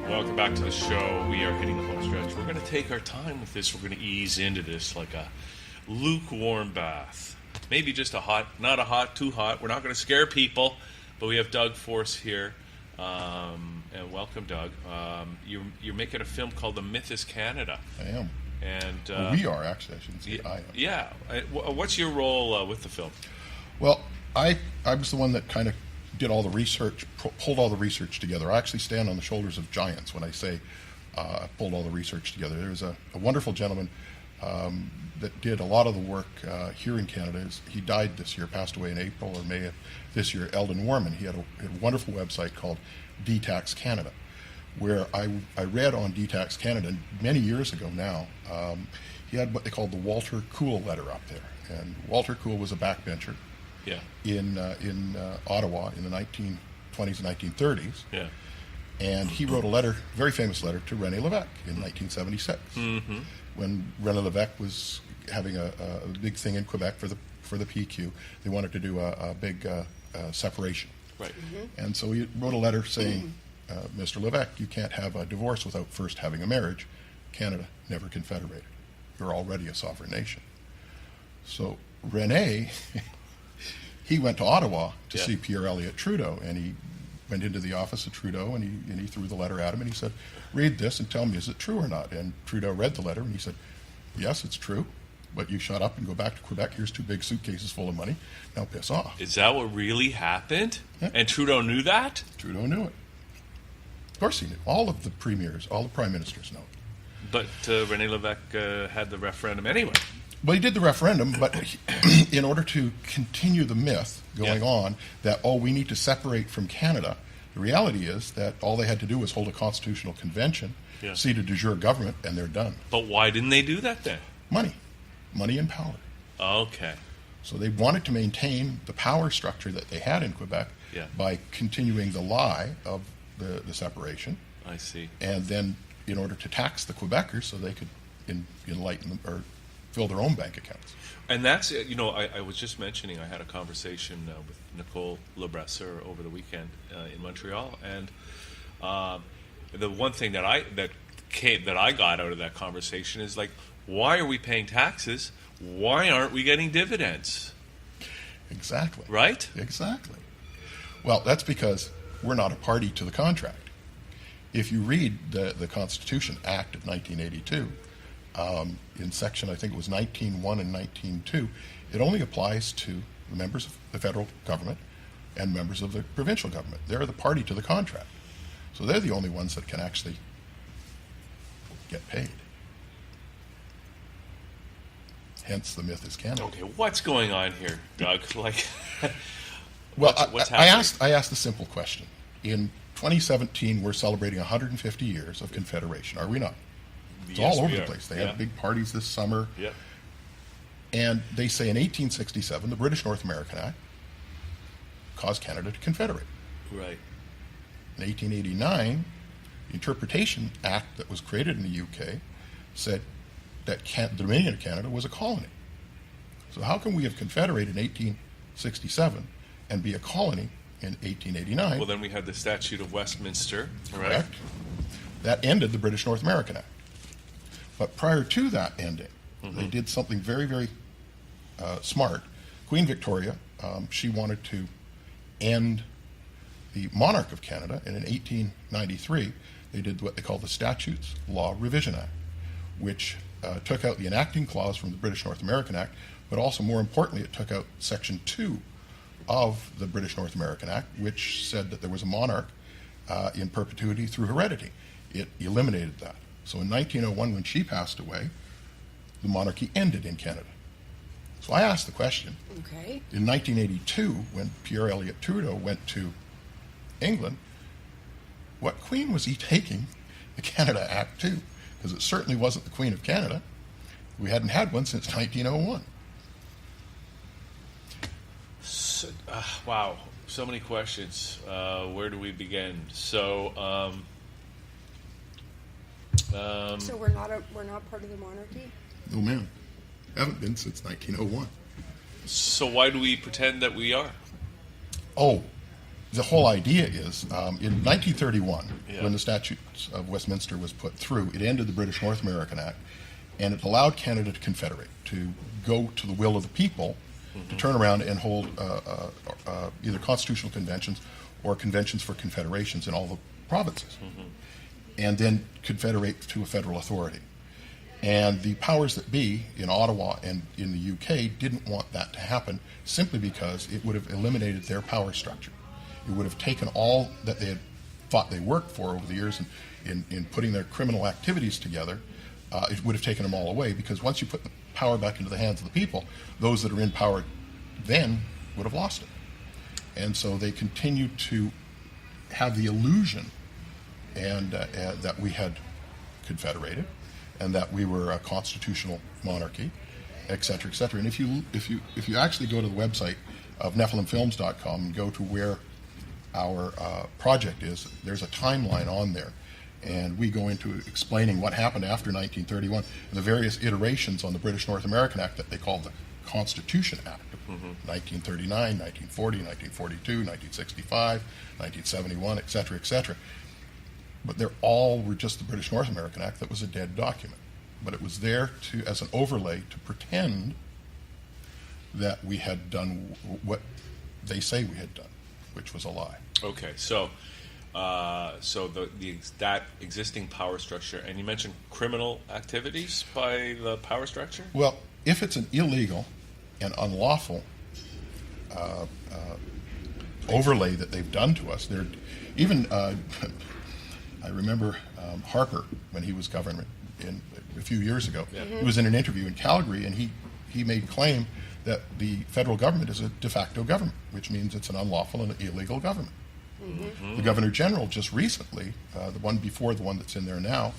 Welcome back to the show. We are hitting the home stretch. We're going to take our time with this. We're going to ease into this like a lukewarm bath. Maybe just a hot, not a hot, too hot. We're not going to scare people, but we have Doug Force here. And welcome, Doug. You're making a film called The Myth is Canada. I am. And well, we are, actually. I shouldn't say I am. Yeah. What's your role with the film? Well, I was the one that kind of did all the research, pulled all the research together. I actually stand on the shoulders of giants when I say I pulled all the research together. There was a wonderful gentleman that did a lot of the work here in Canada. He died this year, passed away in April or May of this year, Eldon Warman. He had a wonderful website called DTax Canada, where I read on DTax Canada many years ago now. He had what they called the Walter Cool letter up there. And Walter Cool was a backbencher. Yeah. In Ottawa in the 1920s and 1930s. Yeah. And he wrote a letter, very famous letter, to René Lévesque in 1976, when René Lévesque was having a big thing in Quebec for the PQ. They wanted to do a big separation. Right. And so he wrote a letter saying, Mr. Lévesque, you can't have a divorce without first having a marriage. Canada never confederated. You're already a sovereign nation. So René... He went to Ottawa to see Pierre Elliott Trudeau, and he went into the office of Trudeau, and he threw the letter at him, and he said, read this and tell me, is it true or not? And Trudeau read the letter, and he said, yes, it's true, but you shut up and go back to Quebec. Here's 2 big suitcases full of money. Now piss off. Is that what really happened? Yeah. And Trudeau knew that? Trudeau knew it. Of course he knew. All of the premiers, all the prime ministers know it. But René Lévesque had the referendum anyway. Well, he did the referendum, but in order to continue the myth going on that, we need to separate from Canada, the reality is that all they had to do was hold a constitutional convention, seat a de jure government, and they're done. But why didn't they do that then? Money and power. Okay. So they wanted to maintain the power structure that they had in Quebec by continuing the lie of the separation. I see. And then in order to tax the Quebecers so they could enlighten them, or fill their own bank accounts. And that's, I was just mentioning I had a conversation with Nicole Lebresser over the weekend in Montreal, and the one thing that I got out of that conversation is like, why are we paying taxes? Why aren't we getting dividends? Exactly. Right? Exactly. Well, that's because we're not a party to the contract. If you read the Constitution Act of 1982, in section, I think it was 19.1 and 19.2, it only applies to the members of the federal government and members of the provincial government. They're the party to the contract. So they're the only ones that can actually get paid. Hence, the myth is Canada. Okay, what's going on here, Doug? Well, what's happening? I asked a simple question. In 2017, we're celebrating 150 years of Confederation, are we not? It's all over the place. They had big parties this summer. Yeah. And they say in 1867, the British North American Act caused Canada to confederate. Right. In 1889, the Interpretation Act that was created in the UK said that the Dominion of Canada was a colony. So how can we have confederated in 1867 and be a colony in 1889? Well, then we had the Statute of Westminster. Correct. Right? That ended the British North American Act. But prior to that ending, they did something very, very smart. Queen Victoria, she wanted to end the monarch of Canada, and in 1893, they did what they call the Statutes Law Revision Act, which took out the enacting clause from the British North American Act, but also, more importantly, it took out Section 2 of the British North American Act, which said that there was a monarch in perpetuity through heredity. It eliminated that. So in 1901, when she passed away, the monarchy ended in Canada. So I asked the question. Okay. In 1982, when Pierre Elliott Trudeau went to England, what queen was he taking the Canada Act to? Because it certainly wasn't the Queen of Canada. We hadn't had one since 1901. So, wow, so many questions. Where do we begin? So we're not part of the monarchy? No, ma'am. Haven't been since 1901. So why do we pretend that we are? Oh, the whole idea is, in 1931, Yeah. when the Statutes of Westminster was put through, it ended the British North American Act, and it allowed Canada to confederate, to go to the will of the people, to turn around and hold either constitutional conventions or conventions for confederations in all the provinces, and then confederate to a federal authority. And the powers that be in Ottawa and in the UK didn't want that to happen, simply because it would have eliminated their power structure. It would have taken all that they had thought they worked for over the years in putting their criminal activities together. It would have taken them all away, because once you put the power back into the hands of the people, those that are in power then would have lost it. And so they continued to have the illusion and that we had confederated, and that we were a constitutional monarchy, et cetera, et cetera. And if you actually go to the website of NephilimFilms.com and go to where our project is, there's a timeline on there, and we go into explaining what happened after 1931 and the various iterations on the British North American Act that they called the Constitution Act. 1939, 1940, 1942, 1965, 1971, et cetera, et cetera. But they're all were just the British North American Act that was a dead document. But it was there as an overlay to pretend that we had done what they say we had done, which was a lie. Okay, so that existing power structure, and you mentioned criminal activities by the power structure? Well, if it's an illegal and unlawful overlay that they've done to us, they're even. I remember Harper, when he was governor a few years ago. Yeah. He was in an interview in Calgary, and he made claim that the federal government is a de facto government, which means it's an unlawful and illegal government. The Governor General just recently, the one before the one that's in there now,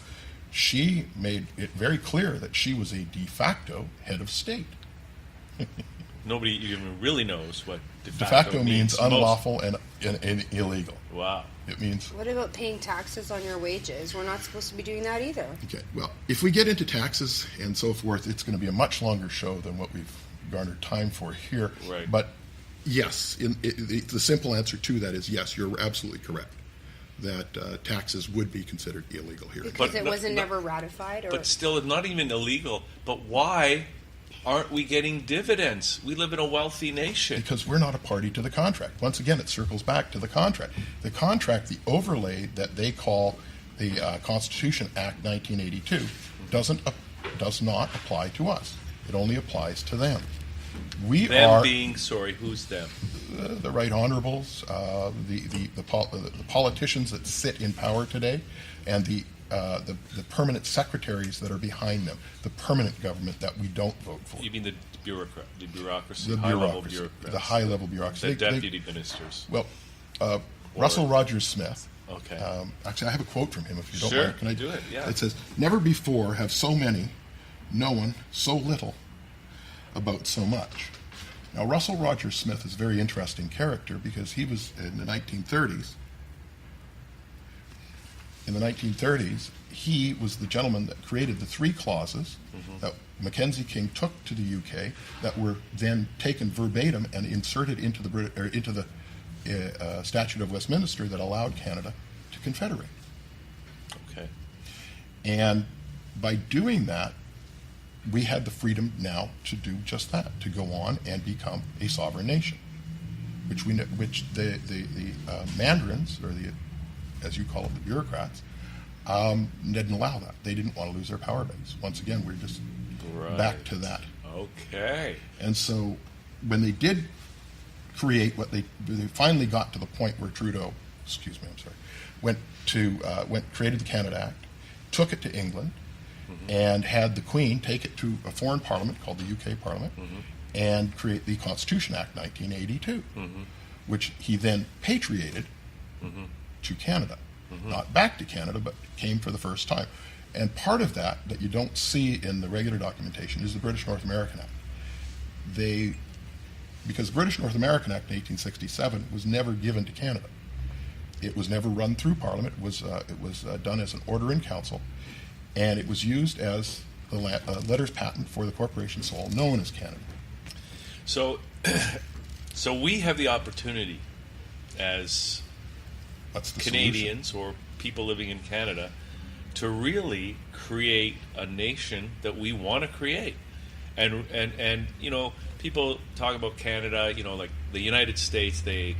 she made it very clear that she was a de facto head of state. Nobody even really knows what de facto means unlawful and illegal. Wow. It means... What about paying taxes on your wages? We're not supposed to be doing that either. Okay, well, if we get into taxes and so forth, it's going to be a much longer show than what we've garnered time for here. Right. But yes, the simple answer to that is yes, you're absolutely correct, that taxes would be considered illegal here. Because it wasn't never ratified? Or? But still, not even illegal. But why aren't we getting dividends? We live in a wealthy nation. Because we're not a party to the contract. Once again, it circles back to the contract. The contract, the overlay that they call the Constitution Act 1982, does not apply to us. It only applies to them. Who's them? The right honorables, the politicians that sit in power today, and the permanent secretaries that are behind them, the permanent government that we don't vote for. You mean the bureaucracy, the high-level bureaucracy, the high-level bureaucracy, the deputy ministers. Well, Russell Rogers Smith. Okay. Actually, I have a quote from him. If you don't Sure, mind, can I do it? Yeah. It says, "Never before have so many known so little about so much." Now, Russell Rogers Smith is a very interesting character because he was in the 1930s. In the 1930s, he was the gentleman that created the three clauses that Mackenzie King took to the UK that were then taken verbatim and inserted into the Statute of Westminster that allowed Canada to confederate. Okay. And by doing that, we had the freedom now to do just that, to go on and become a sovereign nation, which the mandarins, or the, as you call it, the bureaucrats, didn't allow that. They didn't want to lose their power base. Once again, we're just back to that. Okay. And so when they did create they finally got to the point where Trudeau, created the Canada Act, took it to England, and had the Queen take it to a foreign parliament called the UK Parliament and create the Constitution Act 1982, which he then patriated to Canada. Not back to Canada, but came for the first time. And part of that you don't see in the regular documentation is the British North American Act. Because the British North American Act in 1867 was never given to Canada. It was never run through Parliament. It was done as an order in council, and it was used as the letters patent for the corporation soul known as Canada. So we have the opportunity as That's the Canadians or people living in Canada to really create a nation that we want to create. And you know, people talk about Canada, you know, like the United States, they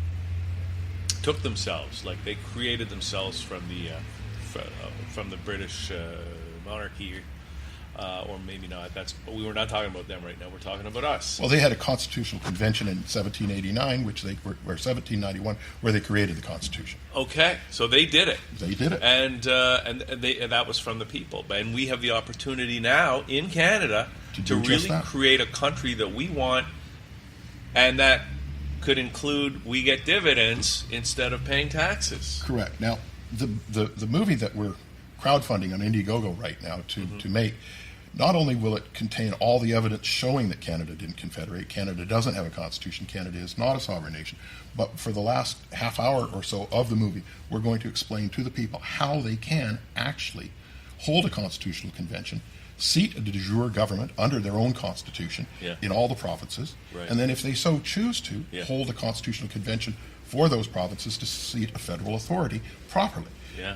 took themselves, like they created themselves from the British monarchy, or maybe not. But we were not talking about them right now. We're talking about us. Well, they had a constitutional convention in 1789, or 1791, where they created the Constitution. Okay, so they did it. They did it, and that was from the people. And we have the opportunity now in Canada to really create a country that we want, and that could include we get dividends instead of paying taxes. Correct. Now, the movie that we're crowdfunding on Indiegogo right now to make, not only will it contain all the evidence showing that Canada didn't confederate, Canada doesn't have a constitution, Canada is not a sovereign nation, but for the last half hour or so of the movie, we're going to explain to the people how they can actually hold a constitutional convention, seat a de jure government under their own constitution in all the provinces, and then if they so choose to, hold a constitutional convention for those provinces to seat a federal authority properly.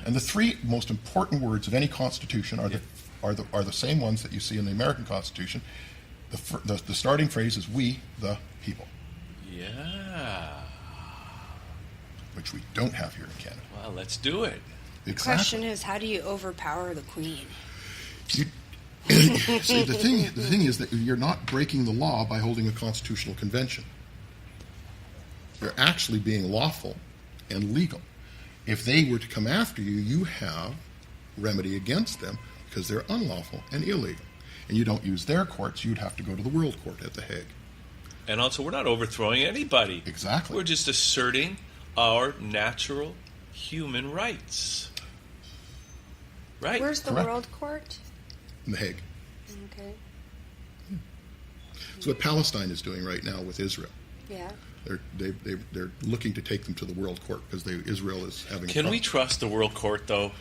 And the three most important words of any constitution are the same ones that you see in the American Constitution. The starting phrase is "we, the people." Yeah. Which we don't have here in Canada. Well, let's do it. The Exactly. question is, how do you overpower the Queen? See, the thing is that you're not breaking the law by holding a constitutional convention. You're actually being lawful and legal. If they were to come after you, you have remedy against them because they're unlawful and illegal. And you don't use their courts, you'd have to go to the World Court at The Hague. And also, we're not overthrowing anybody. Exactly. We're just asserting our natural human rights. Right. Where's the Correct. World Court? In The Hague. Okay. So what Palestine is doing right now with Israel. Yeah. They're looking to take them to the World Court because Israel is having. Can we trust the World Court though?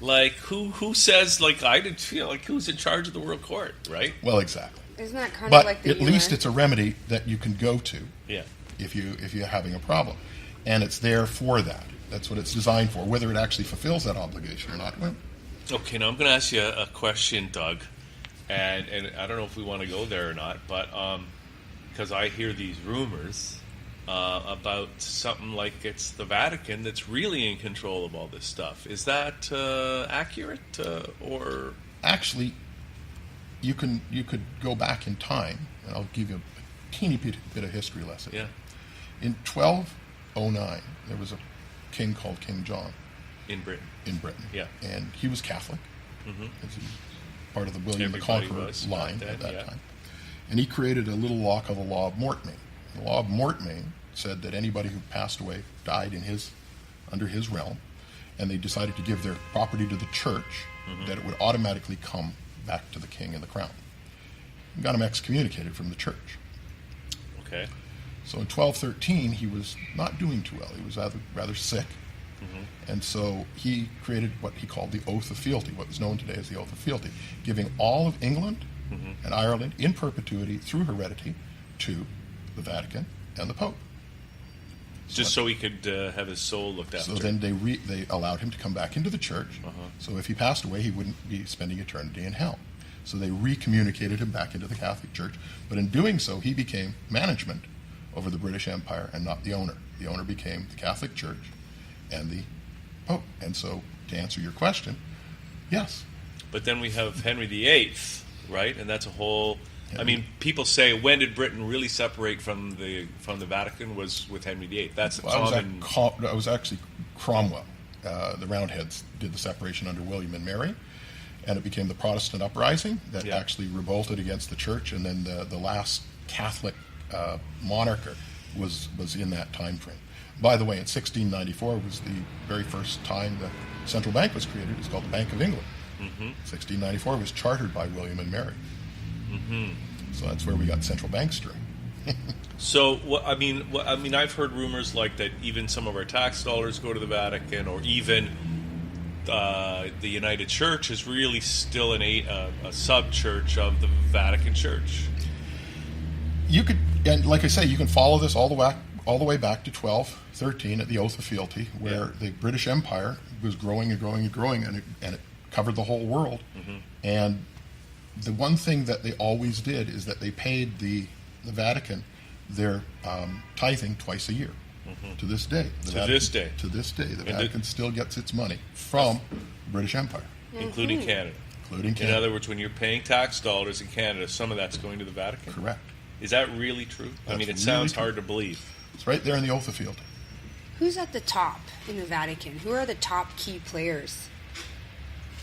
Like who says like I did feel like who's in charge of the World Court, right? Well, exactly. Isn't that kind But of like the at UN? least it's a remedy that you can go to. Yeah. If you're having a problem, and it's there for that. That's what it's designed for. Whether it actually fulfills that obligation or not. Well, Okay, now I'm going to ask you a question, Doug, and I don't know if we want to go there or not, but because I hear these rumors about something like it's the Vatican that's really in control of all this stuff. Is that accurate or? actually, you could go back in time, and I'll give you a teeny bit of history lesson. Yeah. In 1209, there was a king called King John In Britain. Yeah. And he was Catholic. Mm-hmm. As he part of the William Everybody the Conqueror was line back at then, that yeah. time. And he created a little law called the Law of Mortmain. The Law of Mortmain said that anybody who passed away, died under his realm, and they decided to give their property to the church, that it would automatically come back to the king and the crown. And got him excommunicated from the church. Okay. So in 1213, he was not doing too well. He was rather sick. And so he created what he called the Oath of Fealty, what is known today as the Oath of Fealty, giving all of England and Ireland in perpetuity through heredity to the Vatican and the Pope. Just so he could have his soul looked after. So then they allowed him to come back into the church. So if he passed away, he wouldn't be spending eternity in hell. So they recommunicated him back into the Catholic Church. But in doing so, he became management over the British Empire and not the owner. The owner became the Catholic Church and the Pope. And so, to answer your question, yes. But then we have Henry VIII, right? And that's a whole. I mean, people say when did Britain really separate from the Vatican was with Henry VIII. That's a common. It was actually Cromwell. The Roundheads did the separation under William and Mary, and it became the Protestant uprising that actually revolted against the church, and then the last Catholic monarch was in that time frame. By the way, in 1694 was the very first time the central bank was created. It's called the Bank of England. 1694 was chartered by William and Mary. So that's where we got central banks during. So, I mean, I've heard rumors like that even some of our tax dollars go to the Vatican, or even the United Church is really still a sub-church of the Vatican Church. You could, and like I say, you can follow this all the all the way back to 1213 at the Oath of Fealty, where the British Empire was growing and growing and growing, and it covered the whole world. And the one thing that they always did is that they paid the Vatican their tithing twice a year. To this day. To this day, the Vatican still gets its money from the British Empire. Including Canada. In other words, when you're paying tax dollars in Canada, some of that's going to the Vatican? Correct. Is that really true? That's it really sounds true. hard to believe. It's right there in the Oath of Fealty. Who's at the top in the Vatican? Who are the top key players?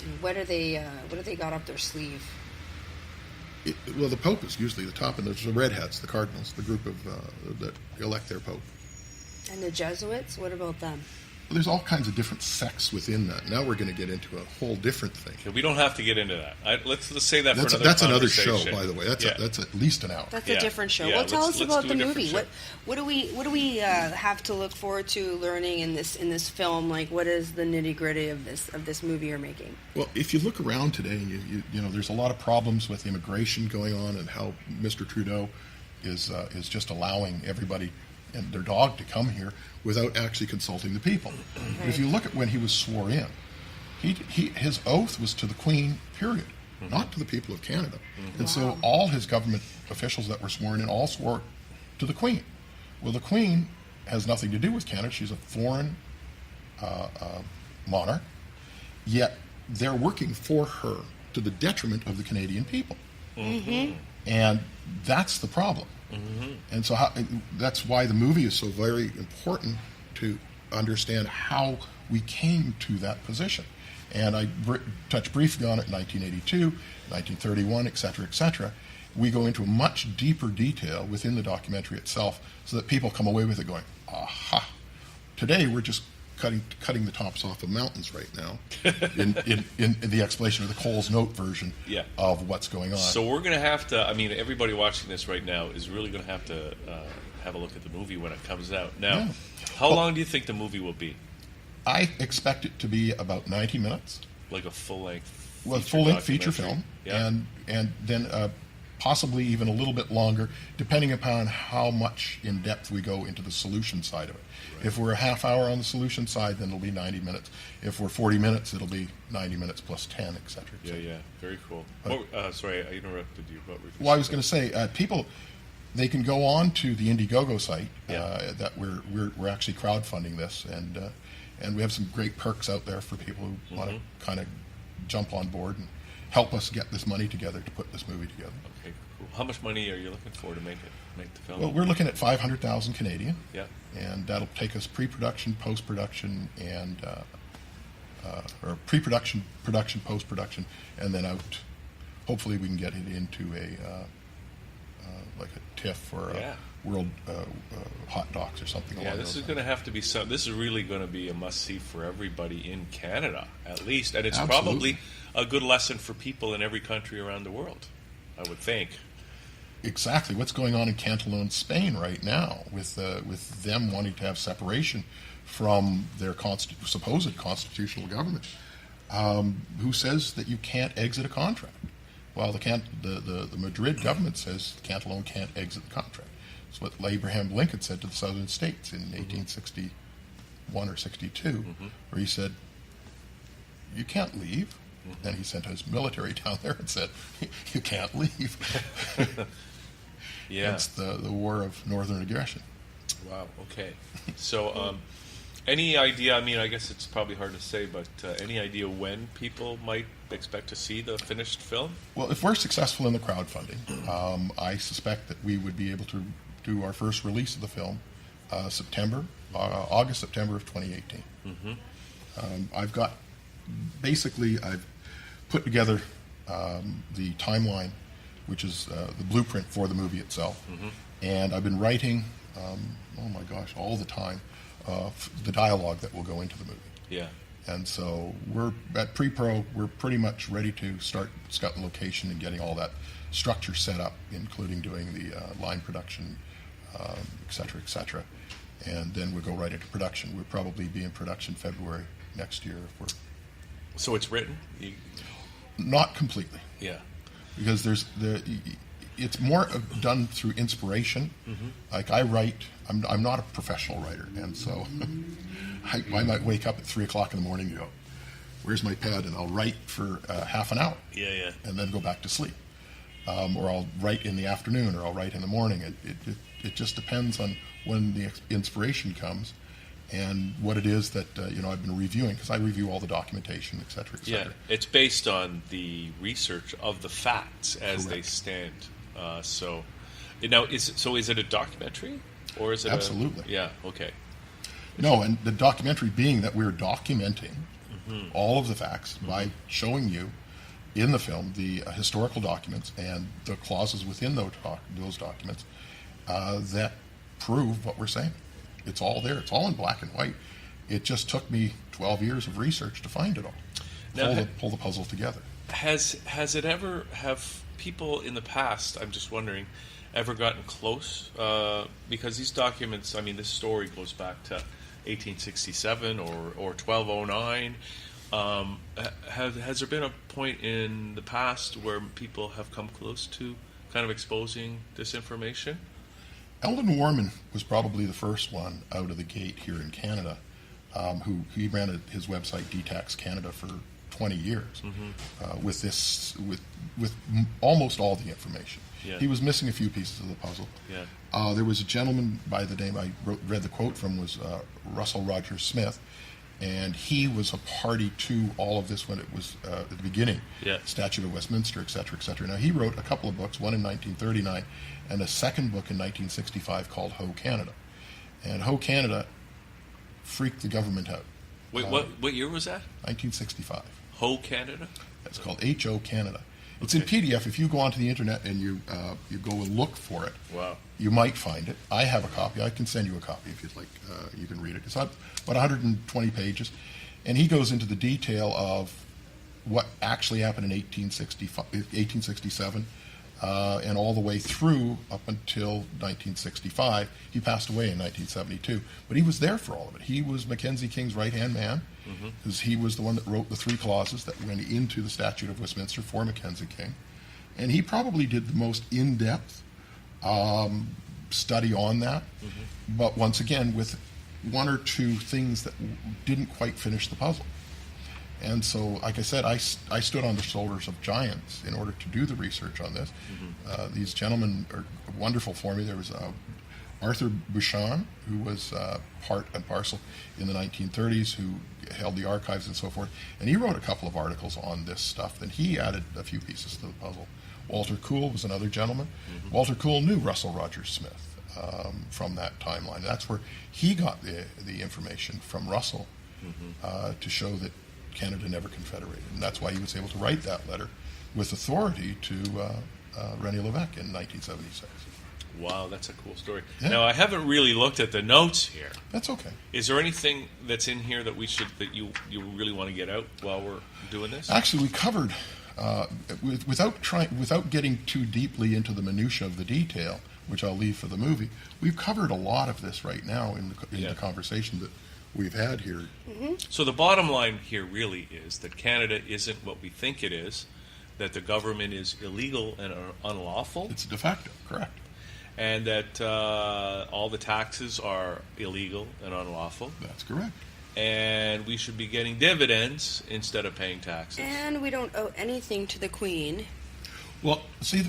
And what do they got up their sleeve? Well, the Pope is usually the top, and there's the Red Hats, the Cardinals, the group of that elect their Pope. And the Jesuits, what about them? Well, there's all kinds of different sects within that. Now we're going to get into a whole different thing. Okay, we don't have to get into that. Let's say that for another That's another conversation. show, by the way. That's at least an hour. That's a different show. Yeah, Well, tell us about the movie. show. What do we have to look forward to learning in this film? Like, what is the nitty gritty of this movie you're making? Well, if you look around today, you know, there's a lot of problems with immigration going on, and how Mr. Trudeau is just allowing everybody and their dog to come here without actually consulting the people. But if you look at when he was sworn in, his oath was to the Queen, period, not to the people of Canada. And so all his government officials that were sworn in all swore to the Queen. Well, the Queen has nothing to do with Canada. She's a foreign monarch, yet they're working for her to the detriment of the Canadian people. And that's the problem. And so that's why the movie is so very important, to understand how we came to that position. And I touched briefly on it in 1982, 1931, et cetera, We go into a much deeper detail within the documentary itself, so that people come away with it going, aha. Today we're just cutting the tops off of mountains right now in the explanation of the Coles Note version of what's going on. So we're going to have to, everybody watching this right now is really going to have a look at the movie when it comes out. Now, how long do you think the movie will be? I expect it to be about 90 minutes. Like a full-length feature film. Yeah. And then possibly even a little bit longer, depending upon how much in depth we go into the solution side of it. Right. If we're a half hour on the solution side, then it'll be 90 minutes. If we're 40 minutes, it'll be 90 minutes plus 10, et cetera. Yeah, very cool. Sorry, I interrupted you. I was going to say, people, they can go on to the Indiegogo site that we're actually crowdfunding this, and we have some great perks out there for people who want to kind of jump on board and help us get this money together to put this movie together. Okay, cool. How much money are you looking for to make the film? Well, we're looking at 500,000 Canadian. Yeah. And that'll take us pre-production, post-production, and or pre-production, production, post-production, and then out. Hopefully, we can get it into like a TIFF or a World Hot Docs or something. Yeah, this is going to have to be some. This is really going to be a must-see for everybody in Canada, at least, and it's probably a good lesson for people in every country around the world, I would think. Exactly. What's going on in Catalonia, Spain right now, with them wanting to have separation from their supposed constitutional government? Who says that you can't exit a contract? Well, the Madrid government says Catalonia can't exit the contract. That's what Abraham Lincoln said to the southern states in 1861 or 62, where he said, you can't leave. Then he sent his military down there and said, you can't leave. It's the war of northern aggression. Wow, okay. So any idea, I guess it's probably hard to say, but any idea when people might expect to see the finished film? Well, if we're successful in the crowdfunding, I suspect that we would be able to do our first release of the film August, September of 2018. I've put together the timeline, which is the blueprint for the movie itself, and I've been writing, all the time, the dialogue that will go into the movie. Yeah. And so we're at pre-pro, we're pretty much ready to start scouting location and getting all that structure set up, including doing the line production, et cetera, and then we'll go right into production. We'll probably be in production February next year. So it's written? Not completely. Yeah. Because it's more done through inspiration. Like I write, I'm not a professional writer, and so I might wake up at 3 o'clock in the morning and go, where's my pad? And I'll write for half an hour. Yeah. And then go back to sleep. Or I'll write in the afternoon, or I'll write in the morning. It just depends on when the inspiration comes and what it is that I've been reviewing, because I review all the documentation, et cetera, et cetera. Yeah, it's based on the research of the facts as they Correct. stand. So is it a documentary, or is it Absolutely. Yeah. Okay. No, and the documentary being that we're documenting all of the facts by showing you in the film the historical documents and the clauses within those documents that prove what we're saying. It's all there. It's all in black and white. It just took me 12 years of research to find it all. Now, Pull the puzzle together. Have people in the past, I'm just wondering, ever gotten close? Because these documents, I mean, this story goes back to 1867 or 1209. Has there been a point in the past where people have come close to kind of exposing this information? Eldon Warman was probably the first one out of the gate here in Canada, he ran his website Detax Canada for 20 years with almost all the information. Yeah. He was missing a few pieces of the puzzle. Yeah. There was a gentleman by the name I read the quote from was Russell Rogers Smith, and he was a party to all of this when it was at the beginning. Yeah. Statute of Westminster, et cetera, et cetera. Now, he wrote a couple of books, one in 1939 and a second book in 1965 called Ho Canada. And Ho Canada freaked the government out. Wait, what year was that? 1965. Ho Canada? It's called Ho Canada. It's in PDF. If you go onto the internet and you go and look for it, Wow. you might find it. I have a copy. I can send you a copy if you'd like. You can read it. It's about 120 pages. And he goes into the detail of what actually happened in 1867 and all the way through up until 1965. He passed away in 1972. But he was there for all of it. He was Mackenzie King's right-hand man, because he was the one that wrote the 3 clauses that went into the Statute of Westminster for Mackenzie King. And he probably did the most in-depth study on that, but once again with one or two things that didn't quite finish the puzzle. And so, like I said, I stood on the shoulders of giants in order to do the research on this. These gentlemen are wonderful for me. There was Arthur Bouchon, who was part and parcel in the 1930s, who held the archives and so forth, and he wrote a couple of articles on this stuff, and he added a few pieces to the puzzle. Walter Cool was another gentleman. Walter Cool knew Russell Rogers Smith from that timeline. That's where he got the information from Russell to show that Canada never confederated. And that's why he was able to write that letter with authority to René Lévesque in 1976. Wow, that's a cool story. Yeah. Now, I haven't really looked at the notes here. That's okay. Is there anything that's in here that you really want to get out while we're doing this? Actually, we covered, without getting too deeply into the minutia of the detail, which I'll leave for the movie, we've covered a lot of this right now in the conversation that we've had here. So the bottom line here really is that Canada isn't what we think it is, that the government is illegal and unlawful. It's de facto, correct. And that all the taxes are illegal and unlawful. That's correct. And we should be getting dividends instead of paying taxes. And we don't owe anything to the Queen. Well, see,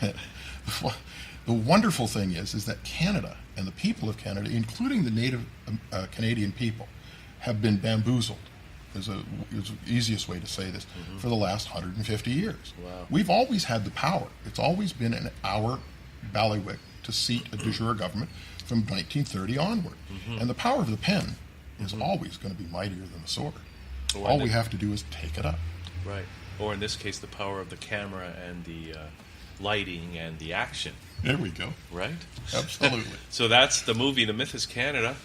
the wonderful thing is that Canada and the people of Canada, including the native Canadian people, have been bamboozled, is the easiest way to say this, for the last 150 years. Wow. We've always had the power. It's always been in our bailiwick to seat a de jure government from 1930 onward. And the power of the pen is always going to be mightier than the sword. All we have to do is take it up. Right. Or in this case, the power of the camera and the lighting and the action. There we go. Right? Absolutely. So that's the movie, The Myth is Canada.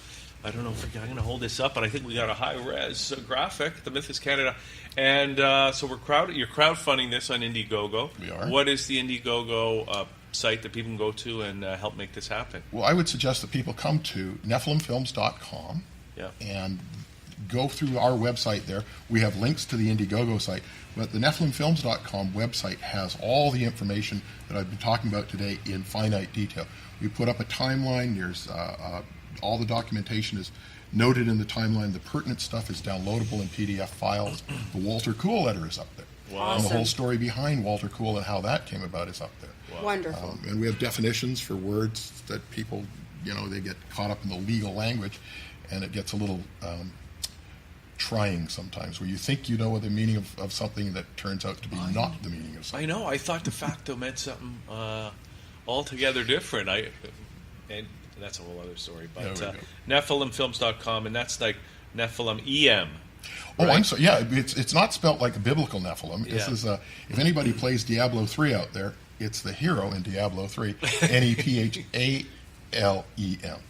I don't know if I'm going to hold this up, but I think we got a high-res graphic, The Myth is Canada. And so you're crowdfunding this on Indiegogo. We are. What is the Indiegogo site that people can go to and help make this happen? Well, I would suggest that people come to nephilimfilms.com. Yeah. And go through our website there. We have links to the Indiegogo site, but the NephilimFilms.com website has all the information that I've been talking about today in finite detail. We put up a timeline. There's all the documentation is noted in the timeline. The pertinent stuff is downloadable in PDF files. The Walter Cool letter is up there. Wow. And the whole story behind Walter Cool and how that came about is up there. Wow. Wonderful. And we have definitions for words that people, they get caught up in the legal language, and it gets a little trying sometimes, where you think you know the meaning of something that turns out to be not the meaning of something. I know. I thought de facto meant something altogether different. And that's a whole other story. But NephilimFilms.com, and that's like Nephilim EM. Oh, right? I'm sorry. Yeah, it's not spelt like a biblical Nephilim. This Yeah. is if anybody plays Diablo 3 out there, it's the hero in Diablo 3. NEPHALEM.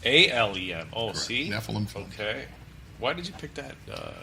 ALEM. Oh, Correct. see? Nephilim Films. Okay. Why did you pick that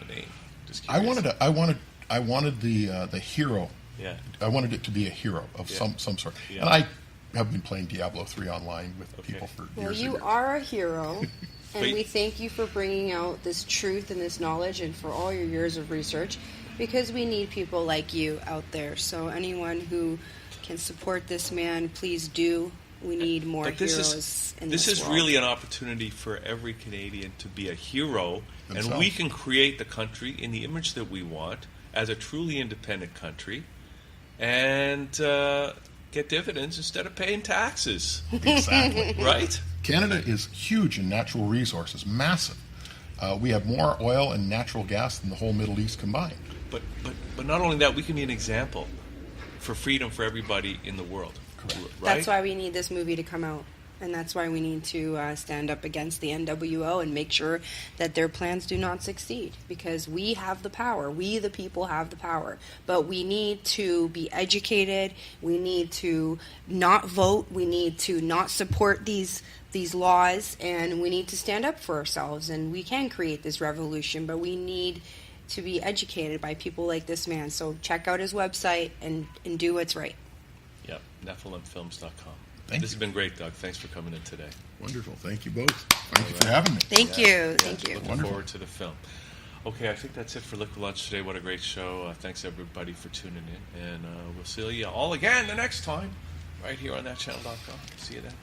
name? Just I curious. wanted the hero. Yeah. I wanted it to be a hero of Yeah. some sort. Yeah. And I have been playing Diablo 3 online with Okay. people for Well, years. you and years. are a hero, and But- we thank you for bringing out this truth and this knowledge and for all your years of research, because we need people like you out there. So anyone who can support this man, please do. We need more But this heroes in this this is world. really an opportunity for every Canadian to be a hero, and Themselves. we can create the country in the image that we want as a truly independent country, and get dividends instead of paying taxes. Exactly. Right? Canada is huge in natural resources, massive. We have more oil and natural gas than the whole Middle East combined. But not only that, we can be an example for freedom for everybody in the world. Correct. Right? That's why we need this movie to come out. And that's why we need to stand up against the NWO and make sure that their plans do not succeed. Because we have the power. We, the people, have the power. But we need to be educated. We need to not vote. We need to not support these laws. And we need to stand up for ourselves. And we can create this revolution. But we need to be educated by people like this man. So check out his website and do what's right. Yep, NephilimFilms.com. Thank This you. has been great, Doug. Thanks for coming in today. Wonderful. Thank you both. Thank you for having me. Thank you. Thank you. Looking Wonderful. forward to the film. Okay, I think that's it for Liquid Lunch today. What a great show. Thanks, everybody, for tuning in. And we'll see you all again the next time right here on thatchannel.com. See you then.